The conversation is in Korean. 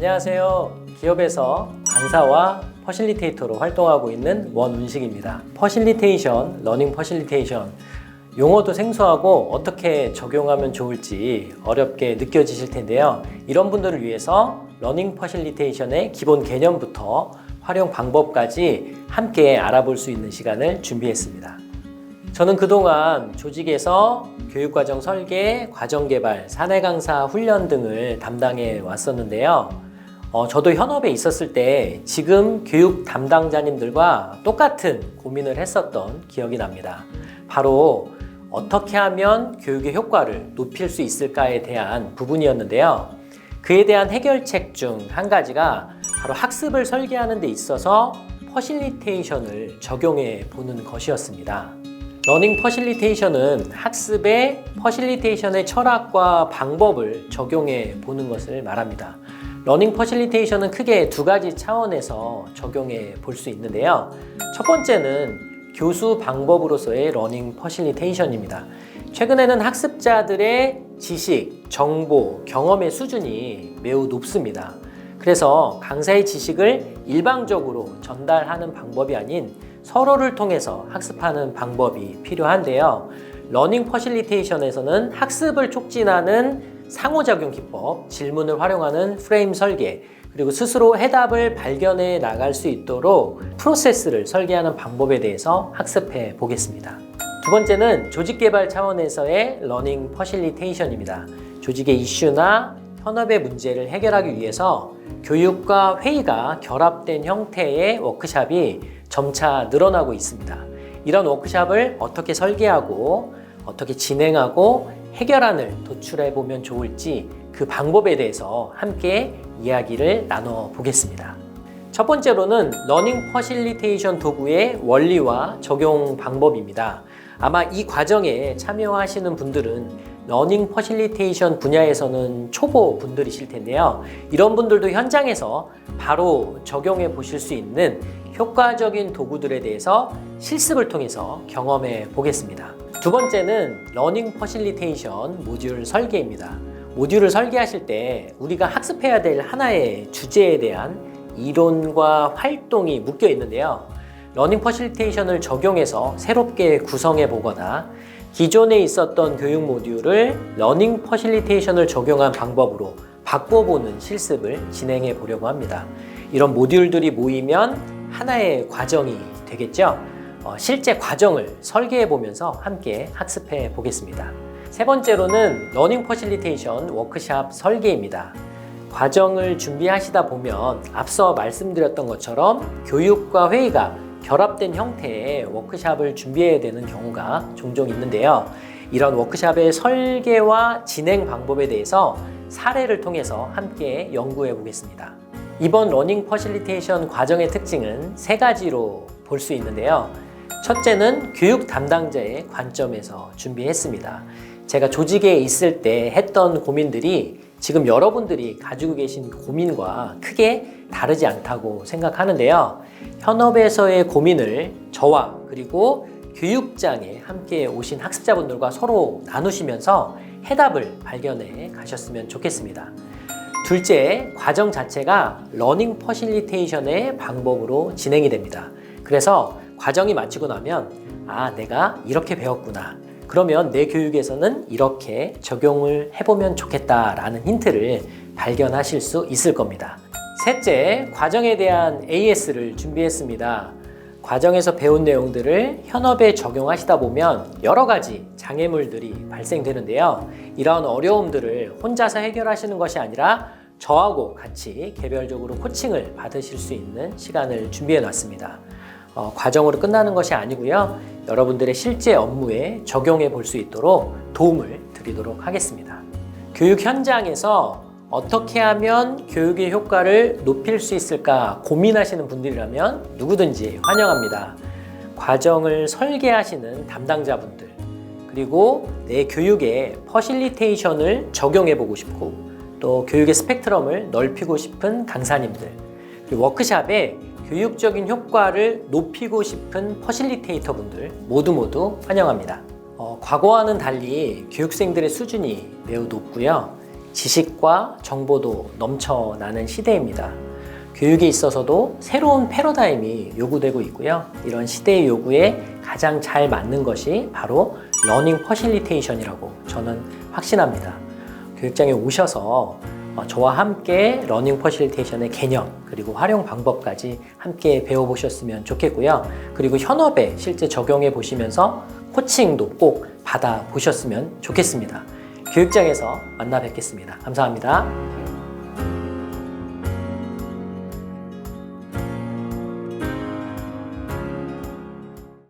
안녕하세요. 기업에서 강사와 퍼실리테이터로 활동하고 있는 원운식입니다. 퍼실리테이션, 러닝 퍼실리테이션 용어도 생소하고 어떻게 적용하면 좋을지 어렵게 느껴지실 텐데요. 이런 분들을 위해서 러닝 퍼실리테이션의 기본 개념부터 활용 방법까지 함께 알아볼 수 있는 시간을 준비했습니다. 저는 그동안 조직에서 교육과정 설계, 과정개발, 사내 강사 훈련 등을 담당해 왔었는데요. 저도 현업에 있었을 때 지금 교육 담당자님들과 똑같은 고민을 했었던 기억이 납니다. 바로 어떻게 하면 교육의 효과를 높일 수 있을까에 대한 부분이었는데요. 그에 대한 해결책 중 한 가지가 바로 학습을 설계하는 데 있어서 퍼실리테이션을 적용해 보는 것이었습니다. 러닝 퍼실리테이션은 학습에 퍼실리테이션의 철학과 방법을 적용해 보는 것을 말합니다. 러닝 퍼실리테이션은 크게 두 가지 차원에서 적용해 볼 수 있는데요. 첫 번째는 교수 방법으로서의 러닝 퍼실리테이션입니다. 최근에는 학습자들의 지식, 정보, 경험의 수준이 매우 높습니다. 그래서 강사의 지식을 일방적으로 전달하는 방법이 아닌 서로를 통해서 학습하는 방법이 필요한데요. 러닝 퍼실리테이션에서는 학습을 촉진하는 상호작용 기법, 질문을 활용하는 프레임 설계, 그리고 스스로 해답을 발견해 나갈 수 있도록 프로세스를 설계하는 방법에 대해서 학습해 보겠습니다. 두 번째는 조직 개발 차원에서의 러닝 퍼실리테이션입니다. 조직의 이슈나 현업의 문제를 해결하기 위해서 교육과 회의가 결합된 형태의 워크샵이 점차 늘어나고 있습니다. 이런 워크샵을 어떻게 설계하고 어떻게 진행하고 해결안을 도출해 보면 좋을지 그 방법에 대해서 함께 이야기를 나눠 보겠습니다. 첫 번째로는 러닝 퍼실리테이션 도구의 원리와 적용 방법입니다. 아마 이 과정에 참여하시는 분들은 러닝 퍼실리테이션 분야에서는 초보 분들이실 텐데요. 이런 분들도 현장에서 바로 적용해 보실 수 있는 효과적인 도구들에 대해서 실습을 통해서 경험해 보겠습니다. 두 번째는 러닝 퍼실리테이션 모듈 설계입니다. 모듈을 설계하실 때 우리가 학습해야 될 하나의 주제에 대한 이론과 활동이 묶여 있는데요. 러닝 퍼실리테이션을 적용해서 새롭게 구성해 보거나 기존에 있었던 교육 모듈을 러닝 퍼실리테이션을 적용한 방법으로 바꿔보는 실습을 진행해 보려고 합니다. 이런 모듈들이 모이면 하나의 과정이 되겠죠? 실제 과정을 설계해 보면서 함께 학습해 보겠습니다. 세 번째로는 러닝 퍼실리테이션 워크샵 설계입니다. 과정을 준비하시다 보면 앞서 말씀드렸던 것처럼 교육과 회의가 결합된 형태의 워크샵을 준비해야 되는 경우가 종종 있는데요. 이런 워크샵의 설계와 진행 방법에 대해서 사례를 통해서 함께 연구해 보겠습니다. 이번 러닝 퍼실리테이션 과정의 특징은 세 가지로 볼 수 있는데요. 첫째는 교육 담당자의 관점에서 준비했습니다. 제가 조직에 있을 때 했던 고민들이 지금 여러분들이 가지고 계신 고민과 크게 다르지 않다고 생각하는데요. 현업에서의 고민을 저와 그리고 교육장에 함께 오신 학습자분들과 서로 나누시면서 해답을 발견해 가셨으면 좋겠습니다. 둘째, 과정 자체가 러닝 퍼실리테이션의 방법으로 진행이 됩니다. 그래서 과정이 마치고 나면 내가 이렇게 배웠구나. 그러면 내 교육에서는 이렇게 적용을 해보면 좋겠다라는 힌트를 발견하실 수 있을 겁니다. 셋째, 과정에 대한 AS를 준비했습니다. 과정에서 배운 내용들을 현업에 적용하시다 보면 여러 가지 장애물들이 발생되는데요. 이런 어려움들을 혼자서 해결하시는 것이 아니라 저하고 같이 개별적으로 코칭을 받으실 수 있는 시간을 준비해 놨습니다. 과정으로 끝나는 것이 아니고요. 여러분들의 실제 업무에 적용해 볼 수 있도록 도움을 드리도록 하겠습니다. 교육 현장에서 어떻게 하면 교육의 효과를 높일 수 있을까 고민하시는 분들이라면 누구든지 환영합니다. 과정을 설계하시는 담당자분들, 그리고 내 교육에 퍼실리테이션을 적용해 보고 싶고 또 교육의 스펙트럼을 넓히고 싶은 강사님들, 그리고 워크샵에 교육적인 효과를 높이고 싶은 퍼실리테이터 분들 모두 환영합니다. 과거와는 달리 교육생들의 수준이 매우 높고요. 지식과 정보도 넘쳐나는 시대입니다. 교육에 있어서도 새로운 패러다임이 요구되고 있고요. 이런 시대의 요구에 가장 잘 맞는 것이 바로 러닝 퍼실리테이션이라고 저는 확신합니다. 교육장에 오셔서 저와 함께 러닝 퍼실리테이션의 개념 그리고 활용 방법까지 함께 배워보셨으면 좋겠고요. 그리고 현업에 실제 적용해 보시면서 코칭도 꼭 받아보셨으면 좋겠습니다. 교육장에서 만나 뵙겠습니다. 감사합니다.